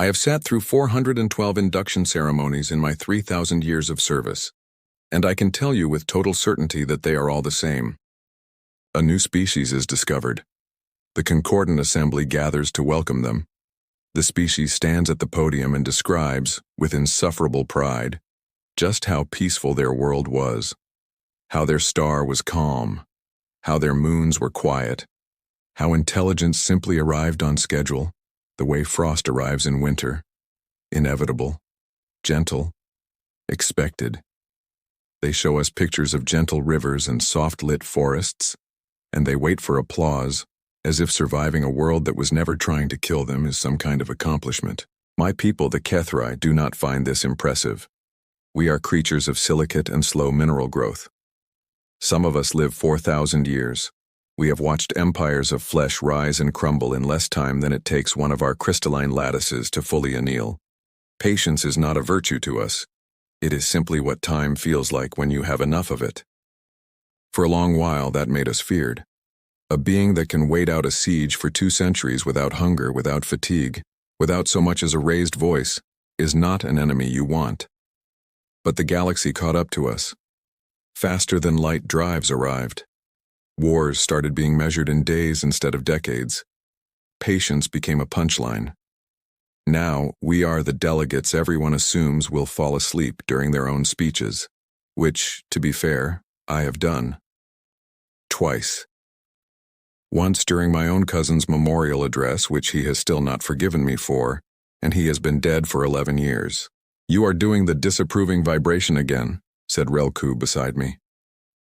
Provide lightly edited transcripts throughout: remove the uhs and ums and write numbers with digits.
I have sat through 412 induction ceremonies in my 3,000 years of service, and I can tell you with total certainty that they are all the same. A new species is discovered. The Concordant Assembly gathers to welcome them. The species stands at the podium and describes, with insufferable pride, just how peaceful their world was, how their star was calm, how their moons were quiet, how intelligence simply arrived on schedule, the way frost arrives in winter, inevitable, gentle, expected. They show us pictures of gentle rivers and soft-lit forests, and they wait for applause, as if surviving a world that was never trying to kill them is some kind of accomplishment. My people, the HFY, do not find this impressive. We are creatures of silicate and slow mineral growth. Some of us live 4,000 years. We have watched empires of flesh rise and crumble in less time than it takes one of our crystalline lattices to fully anneal. Patience is not a virtue to us. It is simply what time feels like when you have enough of it. For a long while, that made us feared. A being that can wait out a siege for 2 centuries without hunger, without fatigue, without so much as a raised voice, is not an enemy you want. But the galaxy caught up to us. Faster than light drives arrived. Wars started being measured in days instead of decades. Patience became a punchline. Now, we are the delegates everyone assumes will fall asleep during their own speeches, which, to be fair, I have done. Twice. Once during my own cousin's memorial address, which he has still not forgiven me for, and he has been dead for 11 years. "You are doing the disapproving vibration again," said Relku beside me.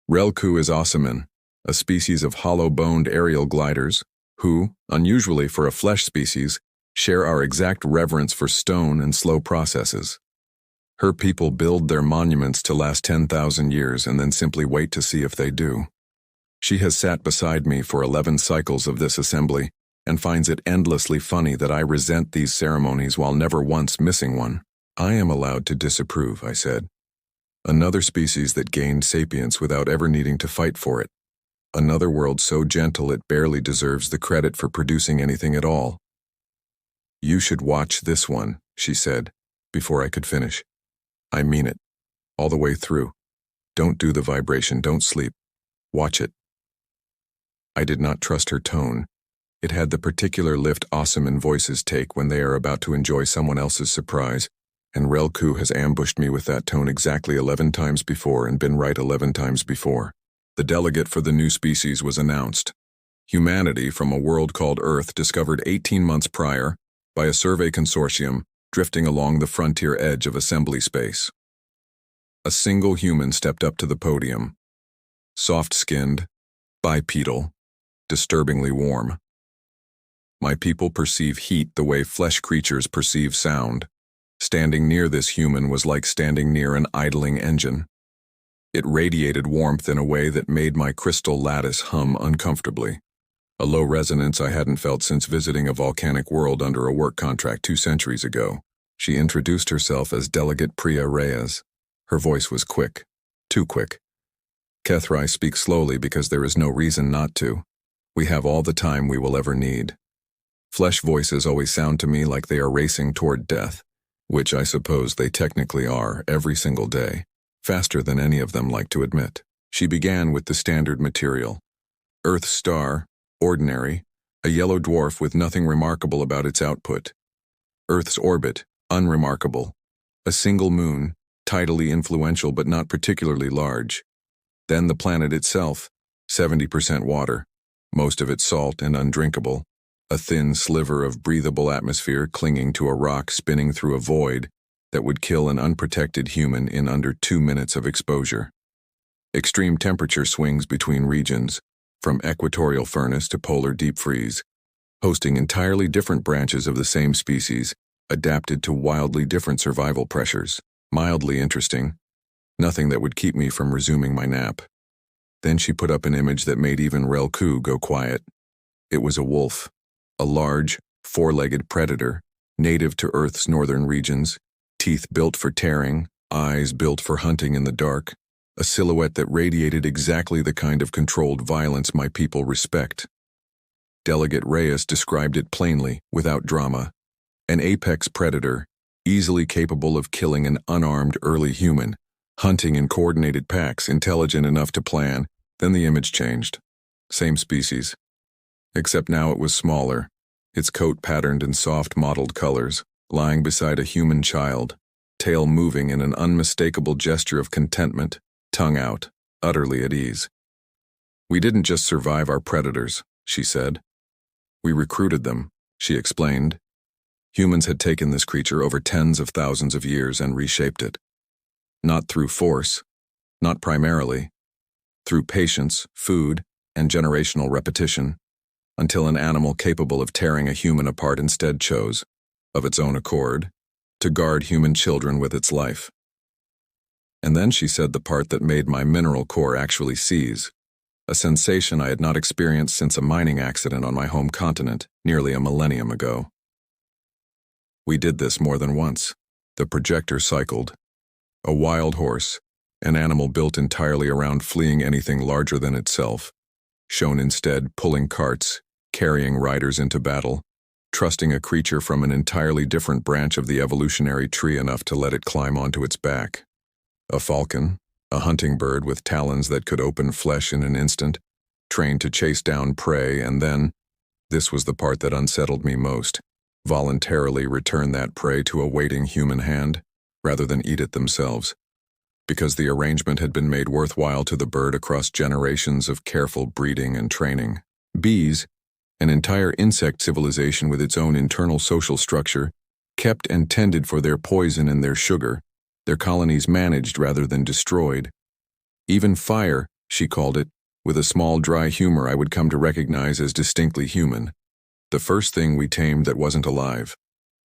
Relku is Osamin, a species of hollow-boned aerial gliders, who, unusually for a flesh species, share our exact reverence for stone and slow processes. Her people build their monuments to last 10,000 years and then simply wait to see if they do. She has sat beside me for 11 cycles of this assembly and finds it endlessly funny that I resent these ceremonies while never once missing one. "I am allowed to disapprove," I said. "Another species that gained sapience without ever needing to fight for it. Another world so gentle it barely deserves the credit for producing anything at all." "You should watch this one," she said, before I could finish. "I mean it. All the way through. Don't do the vibration, don't sleep. Watch it." I did not trust her tone. It had the particular lift Osamin voices take when they are about to enjoy someone else's surprise, and Relku has ambushed me with that tone exactly 11 times before and been right 11 times before. The delegate for the new species was announced. Humanity from a world called Earth discovered 18 months prior by a survey consortium drifting along the frontier edge of assembly space. A single human stepped up to the podium. Soft-skinned, bipedal, disturbingly warm. My people perceive heat the way flesh creatures perceive sound. Standing near this human was like standing near an idling engine. It radiated warmth in a way that made my crystal lattice hum uncomfortably, a low resonance I hadn't felt since visiting a volcanic world under a work contract 2 centuries ago. She introduced herself as Delegate Priya Reyes. Her voice was quick, too quick. "HFY speaks slowly because there is no reason not to. We have all the time we will ever need." Flesh voices always sound to me like they are racing toward death, which I suppose they technically are every single day. Faster than any of them like to admit. She began with the standard material. Earth's star, ordinary, a yellow dwarf with nothing remarkable about its output. Earth's orbit, unremarkable. A single moon, tidally influential but not particularly large. Then the planet itself, 70% water, most of it salt and undrinkable. A thin sliver of breathable atmosphere clinging to a rock spinning through a void that would kill an unprotected human in under 2 minutes of exposure. Extreme temperature swings between regions, from equatorial furnace to polar deep freeze, hosting entirely different branches of the same species, adapted to wildly different survival pressures. Mildly interesting, nothing that would keep me from resuming my nap. Then she put up an image that made even Relku go quiet. It was a wolf, a large, 4-legged predator, native to Earth's northern regions, teeth built for tearing, eyes built for hunting in the dark, a silhouette that radiated exactly the kind of controlled violence my people respect. Delegate Reyes described it plainly, without drama. An apex predator, easily capable of killing an unarmed early human, hunting in coordinated packs, intelligent enough to plan. Then the image changed. Same species. Except now it was smaller, its coat patterned in soft mottled colors, lying beside a human child, tail moving in an unmistakable gesture of contentment, tongue out, utterly at ease. "We didn't just survive our predators," she said. "We recruited them," she explained. Humans had taken this creature over tens of thousands of years and reshaped it. Not through force, not primarily, through patience, food, and generational repetition, until an animal capable of tearing a human apart instead chose, of its own accord, to guard human children with its life. And then she said the part that made my mineral core actually seize, a sensation I had not experienced since a mining accident on my home continent nearly a millennium ago. We did this more than once. The projector cycled. A wild horse, an animal built entirely around fleeing anything larger than itself, shone instead pulling carts, carrying riders into battle, trusting a creature from an entirely different branch of the evolutionary tree enough to let it climb onto its back. A falcon, a hunting bird with talons that could open flesh in an instant, trained to chase down prey, and then, this was the part that unsettled me most, voluntarily return that prey to a waiting human hand, rather than eat it themselves, because the arrangement had been made worthwhile to the bird across generations of careful breeding and training. Bees, an entire insect civilization with its own internal social structure, kept and tended for their poison and their sugar, their colonies managed rather than destroyed. Even fire, she called it, with a small dry humor I would come to recognize as distinctly human. The first thing we tamed that wasn't alive.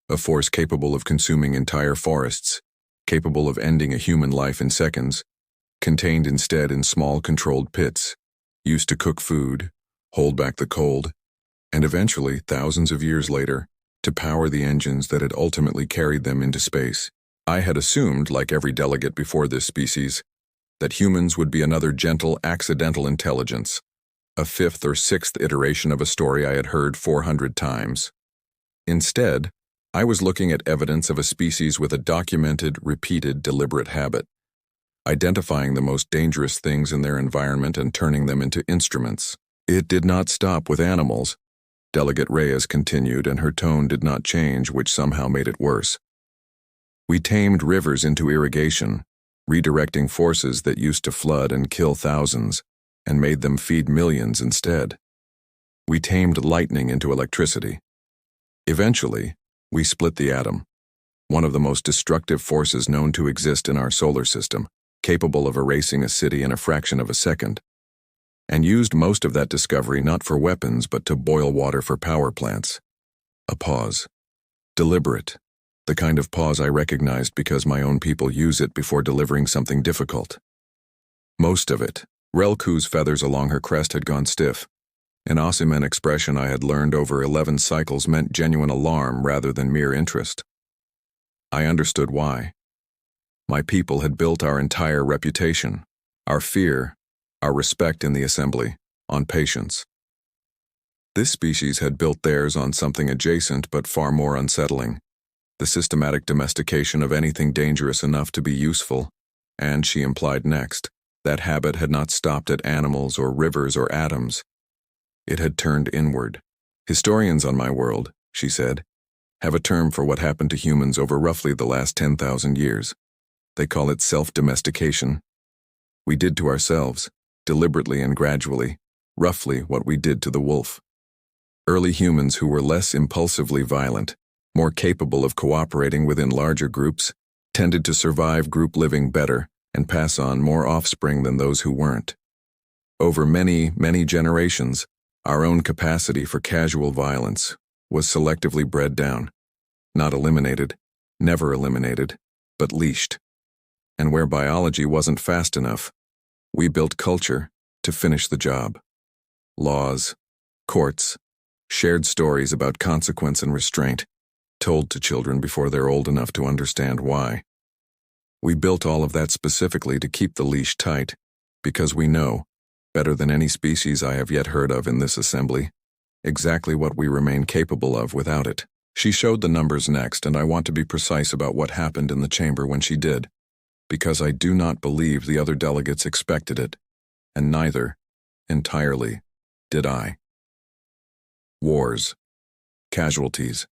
A force capable of consuming entire forests, capable of ending a human life in seconds, contained instead in small controlled pits, used to cook food, hold back the cold, and eventually, thousands of years later, to power the engines that had ultimately carried them into space. I had assumed, like every delegate before this species, that humans would be another gentle, accidental intelligence, a fifth or sixth iteration of a story I had heard 400 times. Instead, I was looking at evidence of a species with a documented, repeated, deliberate habit, identifying the most dangerous things in their environment and turning them into instruments. It did not stop with animals, Delegate Reyes continued, and her tone did not change, which somehow made it worse. We tamed rivers into irrigation, redirecting forces that used to flood and kill thousands, and made them feed millions instead. We tamed lightning into electricity. Eventually, we split the atom, one of the most destructive forces known to exist in our solar system, capable of erasing a city in a fraction of a second, and used most of that discovery not for weapons but to boil water for power plants. A pause. Deliberate. The kind of pause I recognized because my own people use it before delivering something difficult. Most of it. Relku's feathers along her crest had gone stiff. An Ossiman expression I had learned over 11 cycles meant genuine alarm rather than mere interest. I understood why. My people had built our entire reputation, our fear, our respect in the assembly, on patience. This species had built theirs on something adjacent but far more unsettling, the systematic domestication of anything dangerous enough to be useful, and, she implied next, that habit had not stopped at animals or rivers or atoms. It had turned inward. Historians on my world, she said, have a term for what happened to humans over roughly the last 10,000 years. They call it self-domestication. We did to ourselves, deliberately and gradually, roughly what we did to the wolf. Early humans who were less impulsively violent, more capable of cooperating within larger groups, tended to survive group living better and pass on more offspring than those who weren't. Over many, many generations, our own capacity for casual violence was selectively bred down, not eliminated, never eliminated, but leashed. And where biology wasn't fast enough, we built culture to finish the job. Laws, courts, shared stories about consequence and restraint, told to children before they're old enough to understand why. We built all of that specifically to keep the leash tight, because we know, better than any species I have yet heard of in this assembly, exactly what we remain capable of without it. She showed the numbers next, and I want to be precise about what happened in the chamber when she did, because I do not believe the other delegates expected it, and neither, entirely, did I. Wars. Casualties.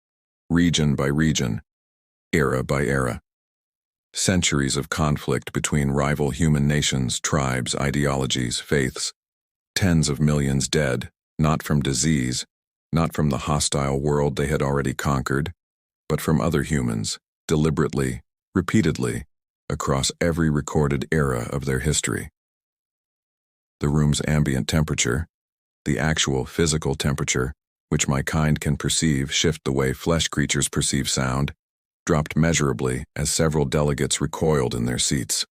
Region by region. Era by era. Centuries of conflict between rival human nations, tribes, ideologies, faiths. Tens of millions dead, not from disease, not from the hostile world they had already conquered, but from other humans, deliberately, repeatedly, across every recorded era of their history. The room's ambient temperature, the actual physical temperature, which my kind can perceive shift the way flesh creatures perceive sound, dropped measurably as several delegates recoiled in their seats.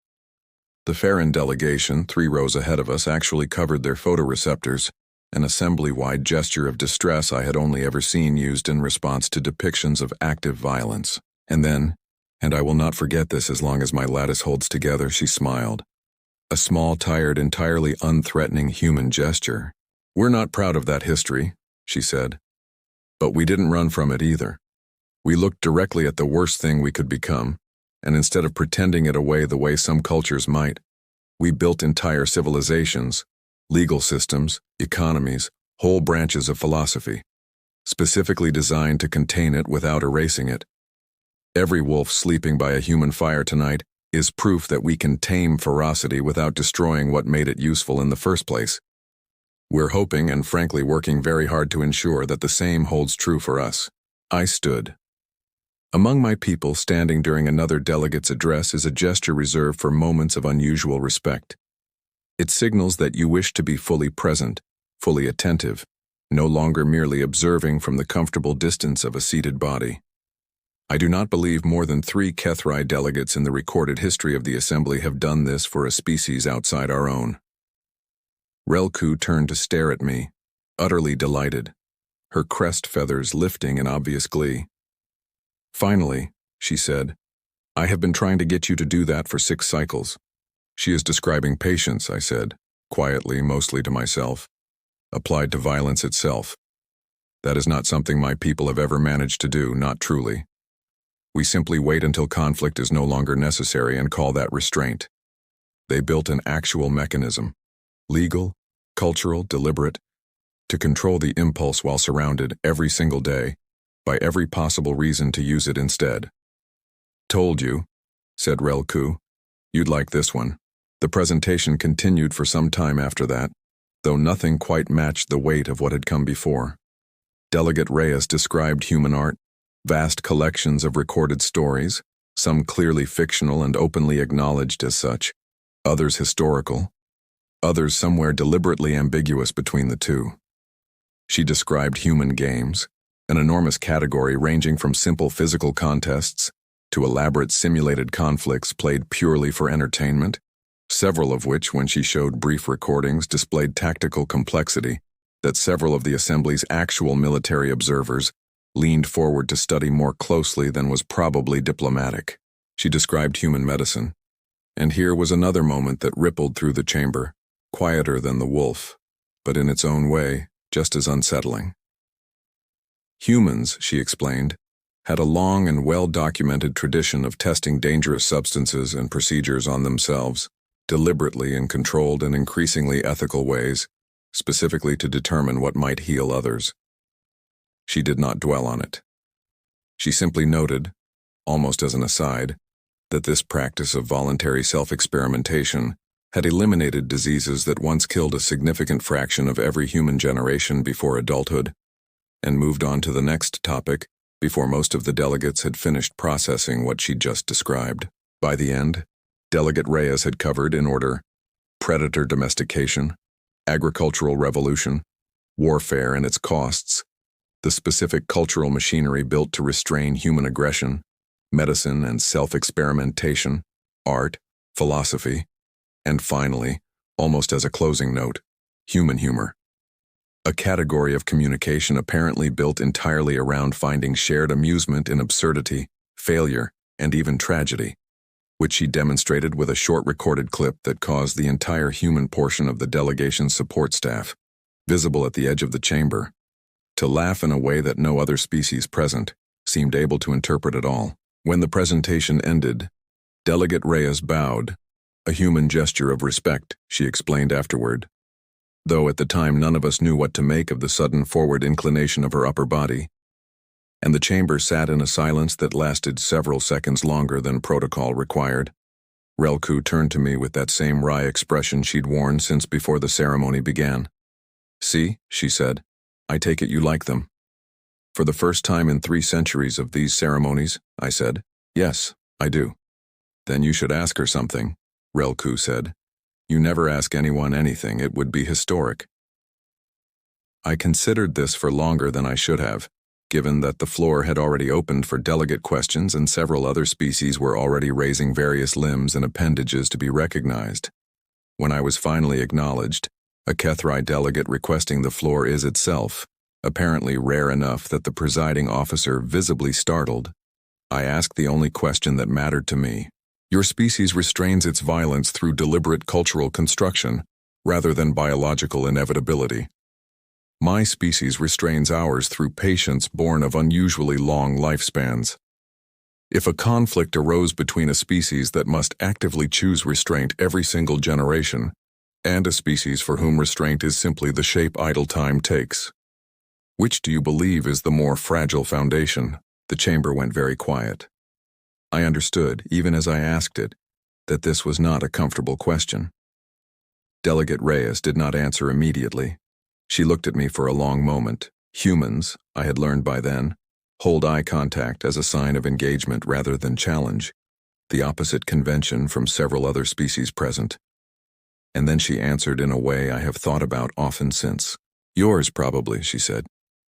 The Farron delegation, 3 rows ahead of us, actually covered their photoreceptors, an assembly-wide gesture of distress I had only ever seen used in response to depictions of active violence. And then, and I will not forget this as long as my lattice holds together, she smiled. A small, tired, entirely unthreatening human gesture. "We're not proud of that history," she said. "But we didn't run from it either. We looked directly at the worst thing we could become, and instead of pretending it away the way some cultures might, we built entire civilizations, legal systems, economies, whole branches of philosophy, specifically designed to contain it without erasing it. Every wolf sleeping by a human fire tonight is proof that we can tame ferocity without destroying what made it useful in the first place. We're hoping and frankly working very hard to ensure that the same holds true for us." I stood. Among my people standing during another delegate's address is a gesture reserved for moments of unusual respect. It signals that you wish to be fully present, fully attentive, no longer merely observing from the comfortable distance of a seated body. I do not believe more than 3 Kethri delegates in the recorded history of the assembly have done this for a species outside our own. Relku turned to stare at me, utterly delighted, her crest feathers lifting in obvious glee. "Finally," she said, "I have been trying to get you to do that for 6 cycles. She is describing patience," I said, quietly, mostly to myself, applied to violence itself. That is not something my people have ever managed to do, not truly. We simply wait until conflict is no longer necessary and call that restraint. They built an actual mechanism, legal, cultural, deliberate, to control the impulse while surrounded every single day by every possible reason to use it instead. "Told you," said Relku. "You'd like this one." The presentation continued for some time after that, though nothing quite matched the weight of what had come before. Delegate Reyes described human art, vast collections of recorded stories, some clearly fictional and openly acknowledged as such, others historical, others somewhere deliberately ambiguous between the two. She described human games, an enormous category ranging from simple physical contests to elaborate simulated conflicts played purely for entertainment, several of which, when she showed brief recordings, displayed tactical complexity that several of the assembly's actual military observers leaned forward to study more closely than was probably diplomatic. She described human medicine. And here was another moment that rippled through the chamber, quieter than the wolf, but in its own way, just as unsettling. Humans, she explained, had a long and well-documented tradition of testing dangerous substances and procedures on themselves, deliberately in controlled and increasingly ethical ways, specifically to determine what might heal others. She did not dwell on it. She simply noted, almost as an aside, that this practice of voluntary self-experimentation had eliminated diseases that once killed a significant fraction of every human generation before adulthood, and moved on to the next topic before most of the delegates had finished processing what she'd just described. By the end, Delegate Reyes had covered, in order, predator domestication, agricultural revolution, warfare and its costs, the specific cultural machinery built to restrain human aggression, medicine and self-experimentation, art, philosophy, and finally, almost as a closing note, human humor. A category of communication apparently built entirely around finding shared amusement in absurdity, failure, and even tragedy, which she demonstrated with a short recorded clip that caused the entire human portion of the delegation's support staff, visible at the edge of the chamber, to laugh in a way that no other species present, seemed able to interpret it all. When the presentation ended, Delegate Reyes bowed, a human gesture of respect, she explained afterward. Though at the time none of us knew what to make of the sudden forward inclination of her upper body, and the chamber sat in a silence that lasted several seconds longer than protocol required. Relku turned to me with that same wry expression she'd worn since before the ceremony began. "See," she said, "I take it you like them." "For the first time in 3 centuries of these ceremonies," I said. "Yes, I do." "Then you should ask her something," Relku said. "You never ask anyone anything, it would be historic." I considered this for longer than I should have, given that the floor had already opened for delegate questions and several other species were already raising various limbs and appendages to be recognized. When I was finally acknowledged, a Kethri delegate requesting the floor is itself, apparently rare enough that the presiding officer visibly startled, I asked the only question that mattered to me. "Your species restrains its violence through deliberate cultural construction, rather than biological inevitability. My species restrains ours through patience born of unusually long lifespans. If a conflict arose between a species that must actively choose restraint every single generation, and a species for whom restraint is simply the shape idle time takes, which do you believe is the more fragile foundation?" The chamber went very quiet. I understood, even as I asked it, that this was not a comfortable question. Delegate Reyes did not answer immediately. She looked at me for a long moment. Humans, I had learned by then, hold eye contact as a sign of engagement rather than challenge, the opposite convention from several other species present. And then she answered in a way I have thought about often since. "Yours, probably," she said,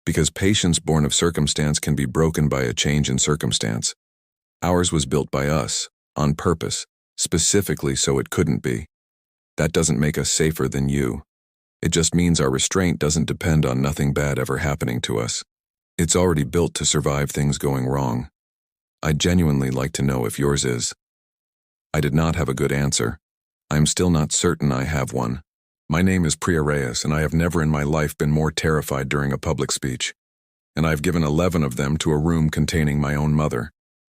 "because patience born of circumstance can be broken by a change in circumstance. Ours was built by us, on purpose, specifically so it couldn't be. That doesn't make us safer than you. It just means our restraint doesn't depend on nothing bad ever happening to us. It's already built to survive things going wrong. I'd genuinely like to know if yours is." I did not have a good answer. I am still not certain I have one. My name is Priya Reyes, and I have never in my life been more terrified during a public speech. And I've given 11 of them to a room containing my own mother,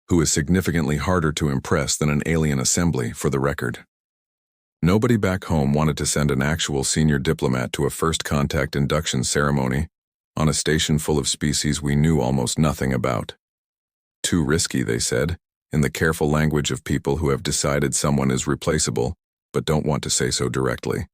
who is significantly harder to impress than an alien assembly, for the record. Nobody back home wanted to send an actual senior diplomat to a first contact induction ceremony on a station full of species we knew almost nothing about. Too risky, they said, in the careful language of people who have decided someone is replaceable, but don't want to say so directly.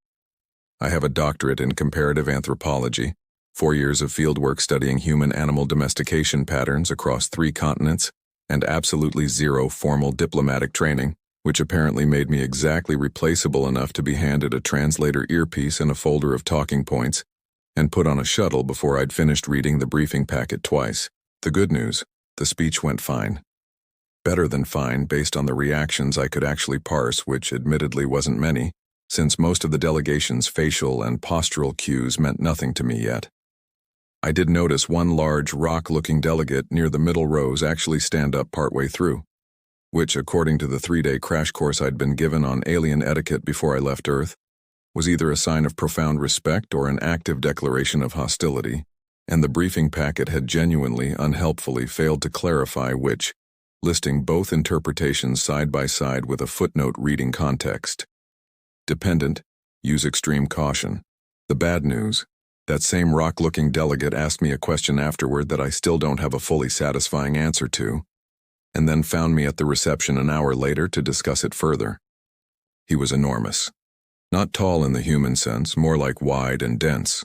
I have a doctorate in comparative anthropology, 4 years of fieldwork studying human-animal domestication patterns across 3 continents, and absolutely 0 formal diplomatic training, which apparently made me exactly replaceable enough to be handed a translator earpiece and a folder of talking points, and put on a shuttle before I'd finished reading the briefing packet twice. The good news, the speech went fine. Better than fine based on the reactions I could actually parse, which admittedly wasn't many, since most of the delegation's facial and postural cues meant nothing to me yet. I did notice one large, rock-looking delegate near the middle rows actually stand up partway through, which, according to the 3-day crash course I'd been given on alien etiquette before I left Earth, was either a sign of profound respect or an active declaration of hostility, and the briefing packet had genuinely, unhelpfully failed to clarify which, listing both interpretations side by side with a footnote reading context. Dependent, use extreme caution. The bad news, that same rock-looking delegate asked me a question afterward that I still don't have a fully satisfying answer to, and then found me at the reception an hour later to discuss it further. He was enormous. Not tall in the human sense, more like wide and dense,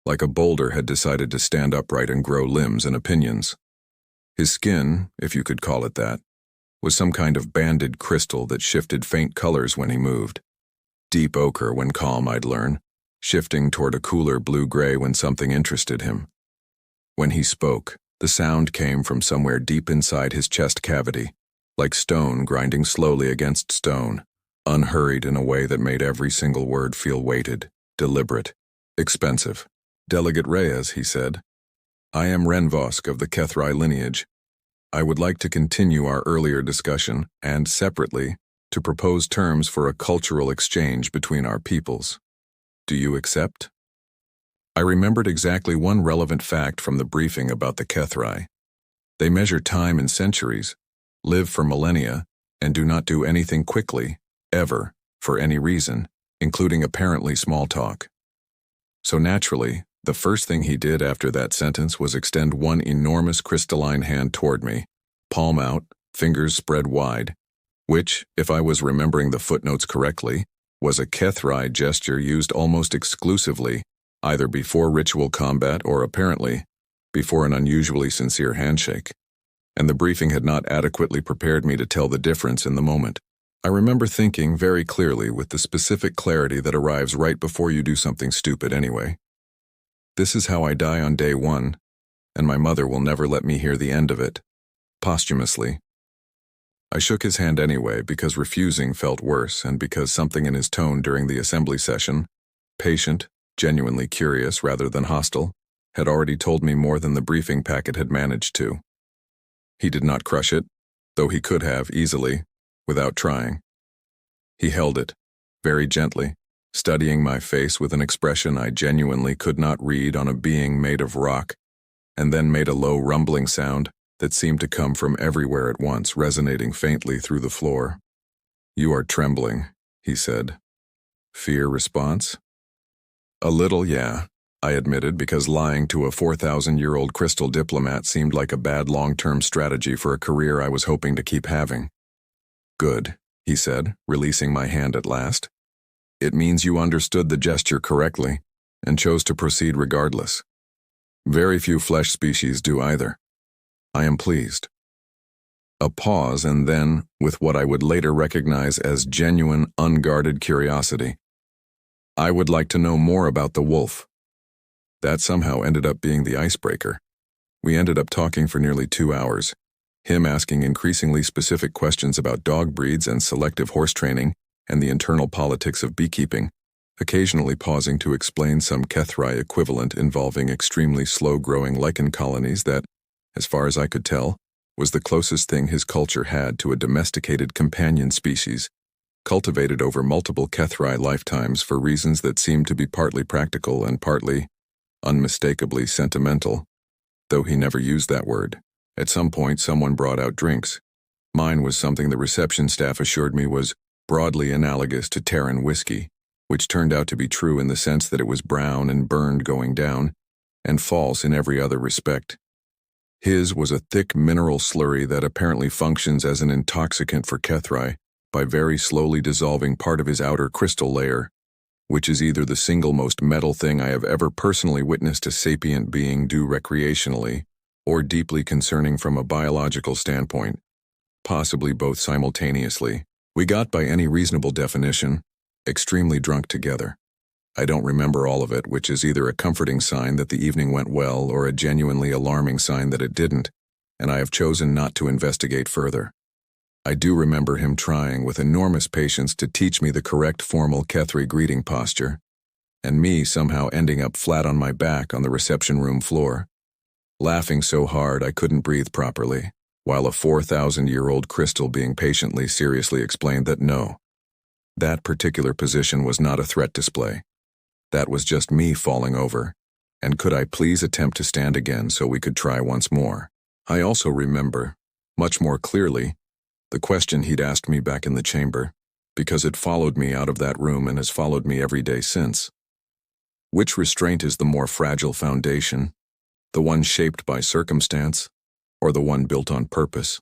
like a boulder had decided to stand upright and grow limbs and opinions. His skin, if you could call it that, was some kind of banded crystal that shifted faint colors when he moved. Deep ochre when calm, I'd learn, shifting toward a cooler blue-gray when something interested him. When he spoke, the sound came from somewhere deep inside his chest cavity, like stone grinding slowly against stone, unhurried in a way that made every single word feel weighted, deliberate, expensive. "Delegate Reyes," he said, "I am Renvosk of the Kethri lineage. I would like to continue our earlier discussion and, separately, to propose terms for a cultural exchange between our peoples. Do you accept?" I remembered exactly one relevant fact from the briefing about the Kethri. They measure time in centuries, live for millennia, and do not do anything quickly, ever, for any reason, including apparently small talk. So naturally, the first thing he did after that sentence was extend one enormous crystalline hand toward me, palm out, fingers spread wide, which, if I was remembering the footnotes correctly, was a HFY gesture used almost exclusively, either before ritual combat or apparently, before an unusually sincere handshake. And the briefing had not adequately prepared me to tell the difference in the moment. I remember thinking very clearly with the specific clarity that arrives right before you do something stupid anyway. This is how I die on day one, and my mother will never let me hear the end of it. Posthumously. I shook his hand anyway because refusing felt worse and because something in his tone during the assembly session, patient, genuinely curious rather than hostile, had already told me more than the briefing packet had managed to. He did not crush it, though he could have easily, without trying. He held it, very gently, studying my face with an expression I genuinely could not read on a being made of rock, and then made a low rumbling sound that seemed to come from everywhere at once, resonating faintly through the floor. "You are trembling," he said. "Fear response?" "A little, yeah," I admitted, because lying to a 4,000-year-old crystal diplomat seemed like a bad long-term strategy for a career I was hoping to keep having. "Good," he said, releasing my hand at last. "It means you understood the gesture correctly and chose to proceed regardless. Very few flesh species do either. I am pleased." A pause, and then, with what I would later recognize as genuine, unguarded curiosity, "I would like to know more about the wolf." That somehow ended up being the icebreaker. We ended up talking for nearly 2 hours, him asking increasingly specific questions about dog breeds and selective horse training and the internal politics of beekeeping, occasionally pausing to explain some HFY equivalent involving extremely slow-growing lichen colonies that, as far as I could tell, was the closest thing his culture had to a domesticated companion species, cultivated over multiple HFY lifetimes for reasons that seemed to be partly practical and partly, unmistakably sentimental, though he never used that word. At some point, someone brought out drinks. Mine was something the reception staff assured me was broadly analogous to Terran whiskey, which turned out to be true in the sense that it was brown and burned going down, and false in every other respect. His was a thick mineral slurry that apparently functions as an intoxicant for HFY by very slowly dissolving part of his outer crystal layer, which is either the single most metal thing I have ever personally witnessed a sapient being do recreationally, or deeply concerning from a biological standpoint, possibly both simultaneously. We got, by any reasonable definition, extremely drunk together. I don't remember all of it, which is either a comforting sign that the evening went well or a genuinely alarming sign that it didn't, and I have chosen not to investigate further. I do remember him trying with enormous patience to teach me the correct formal HFY greeting posture, and me somehow ending up flat on my back on the reception room floor, laughing so hard I couldn't breathe properly, while a 4,000-year-old crystal being patiently seriously explained that no, that particular position was not a threat display. That was just me falling over, and could I please attempt to stand again so we could try once more. I also remember, much more clearly, the question he'd asked me back in the chamber, because it followed me out of that room and has followed me every day since. Which restraint is the more fragile foundation, the one shaped by circumstance, or the one built on purpose?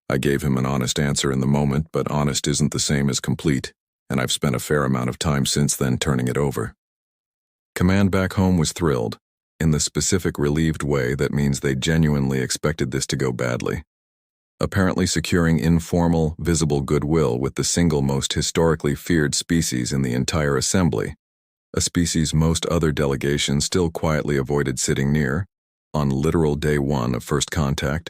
I gave him an honest answer in the moment, but honest isn't the same as complete, and I've spent a fair amount of time since then turning it over. Command back home was thrilled, in the specific relieved way that means they genuinely expected this to go badly. Apparently securing informal, visible goodwill with the single most historically feared species in the entire assembly, a species most other delegations still quietly avoided sitting near, on literal day one of first contact,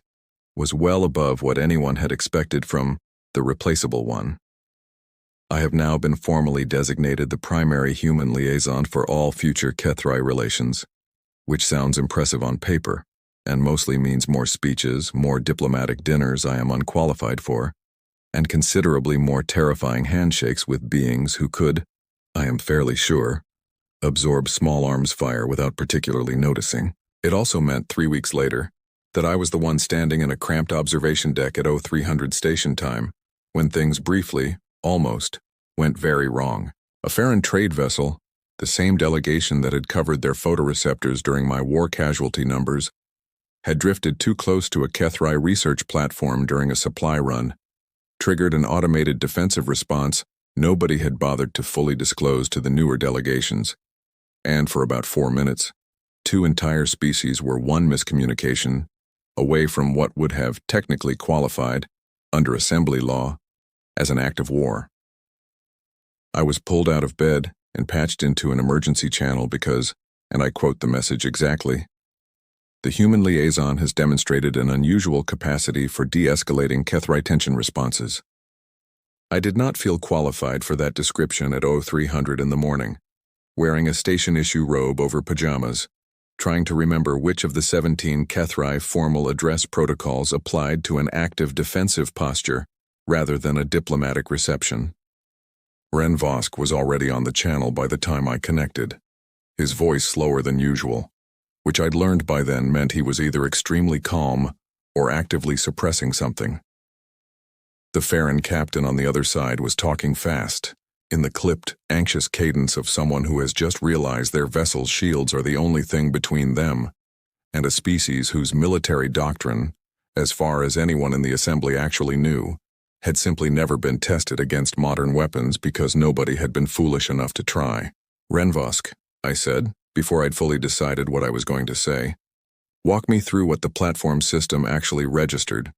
was well above what anyone had expected from the replaceable one. I have now been formally designated the primary human liaison for all future HFY relations, which sounds impressive on paper, and mostly means more speeches, more diplomatic dinners I am unqualified for, and considerably more terrifying handshakes with beings who could, I am fairly sure, absorb small arms fire without particularly noticing. It also meant 3 weeks later that I was the one standing in a cramped observation deck at 0300 station time, when things briefly, almost, went very wrong. A Farron trade vessel, the same delegation that had covered their photoreceptors during my war casualty numbers, had drifted too close to a HFY research platform during a supply run, triggered an automated defensive response nobody had bothered to fully disclose to the newer delegations, and for about 4 minutes, 2 entire species were one miscommunication away from what would have technically qualified, under assembly law, as an act of war. I was pulled out of bed and patched into an emergency channel because, and I quote the message exactly, "The human liaison has demonstrated an unusual capacity for de-escalating HFY tension responses." I did not feel qualified for that description at 0300 in the morning, wearing a station-issue robe over pajamas, trying to remember which of the 17 HFY formal address protocols applied to an active defensive posture rather than a diplomatic reception. Ren Vosk was already on the channel by the time I connected, his voice slower than usual, which I'd learned by then meant he was either extremely calm or actively suppressing something. The Farron captain on the other side was talking fast, in the clipped, anxious cadence of someone who has just realized their vessel's shields are the only thing between them and a species whose military doctrine, as far as anyone in the assembly actually knew, had simply never been tested against modern weapons because nobody had been foolish enough to try. "Renvosk," I said, before I'd fully decided what I was going to say. "Walk me through what the platform system actually registered,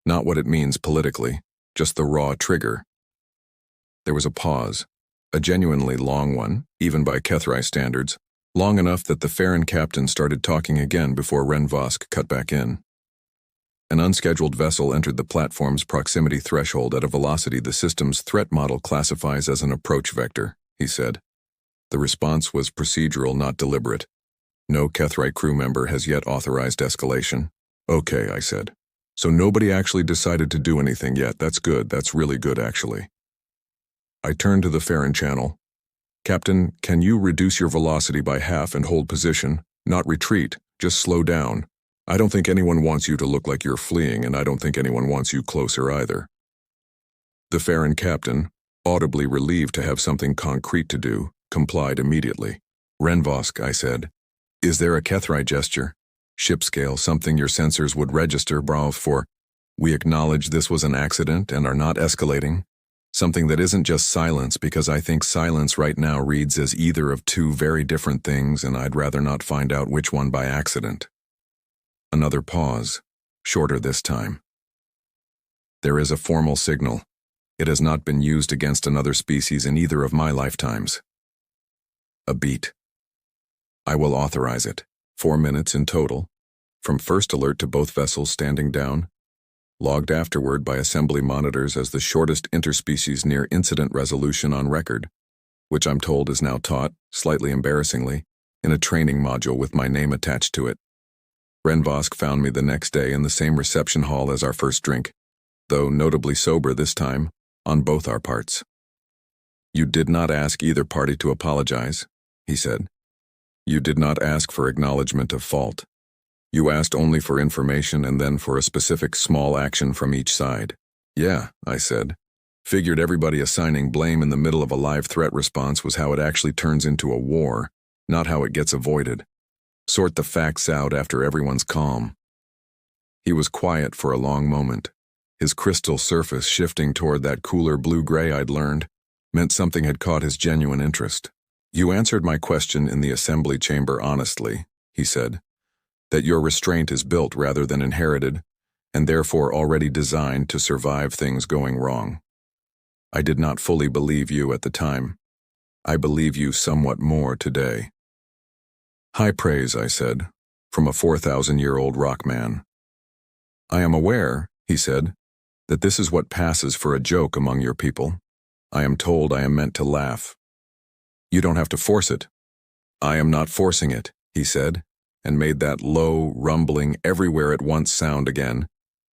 not what it means politically, just the raw trigger." There was a pause, a genuinely long one, even by HFY standards, long enough that the Farron captain started talking again before Ren Vosk cut back in. "An unscheduled vessel entered the platform's proximity threshold at a velocity the system's threat model classifies as an approach vector," he said. "The response was procedural, not deliberate. No HFY crew member has yet authorized escalation." "Okay," I said. "So nobody actually decided to do anything yet. That's good. That's really good, actually." I turned to the Farron channel. "Captain, can you reduce your velocity by half and hold position? Not retreat, just slow down. I don't think anyone wants you to look like you're fleeing, and I don't think anyone wants you closer either." The Farron captain, audibly relieved to have something concrete to do, complied immediately. "Renvosk," I said, "is there a HFY gesture? Ship scale, something your sensors would register, Brav, for, 'We acknowledge this was an accident and are not escalating'? Something that isn't just silence, because I think silence right now reads as either of two very different things and I'd rather not find out which one by accident." Another pause, shorter this time. "There is a formal signal. It has not been used against another species in either of my lifetimes." A beat. "I will authorize it. 4 minutes in total, from first alert to both vessels standing down, logged afterward by assembly monitors as the shortest interspecies near incident resolution on record, which I'm told is now taught, slightly embarrassingly, in a training module with my name attached to it. Ren Vosk found me the next day in the same reception hall as our first drink, though notably sober this time, on both our parts. "You did not ask either party to apologize," he said. "You did not ask for acknowledgement of fault. You asked only for information and then for a specific small action from each side." "Yeah," I said. "Figured everybody assigning blame in the middle of a live threat response was how it actually turns into a war, not how it gets avoided. Sort the facts out after everyone's calm." He was quiet for a long moment. His crystal surface shifting toward that cooler blue-gray I'd learned meant something had caught his genuine interest. "You answered my question in the assembly chamber honestly," he said. "That your restraint is built rather than inherited, and therefore already designed to survive things going wrong. I did not fully believe you at the time. I believe you somewhat more today." "High praise," I said, from a 4,000-year-old rock man. "I am aware," he said, "that this is what passes for a joke among your people. I am told I am meant to laugh. You don't have to force it." "I am not forcing it," he said, and made that low, rumbling, everywhere at once sound again,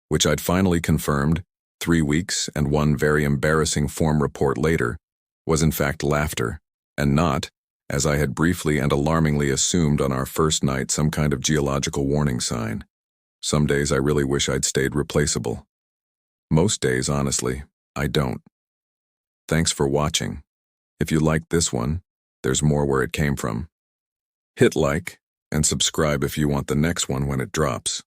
which I'd finally confirmed, 3 weeks and one very embarrassing form report later, was in fact laughter, and not, as I had briefly and alarmingly assumed on our first night, some kind of geological warning sign. Some days I really wish I'd stayed replaceable. Most days, honestly, I don't. Thanks for watching. If you liked this one, there's more where it came from. Hit like and subscribe if you want the next one when it drops.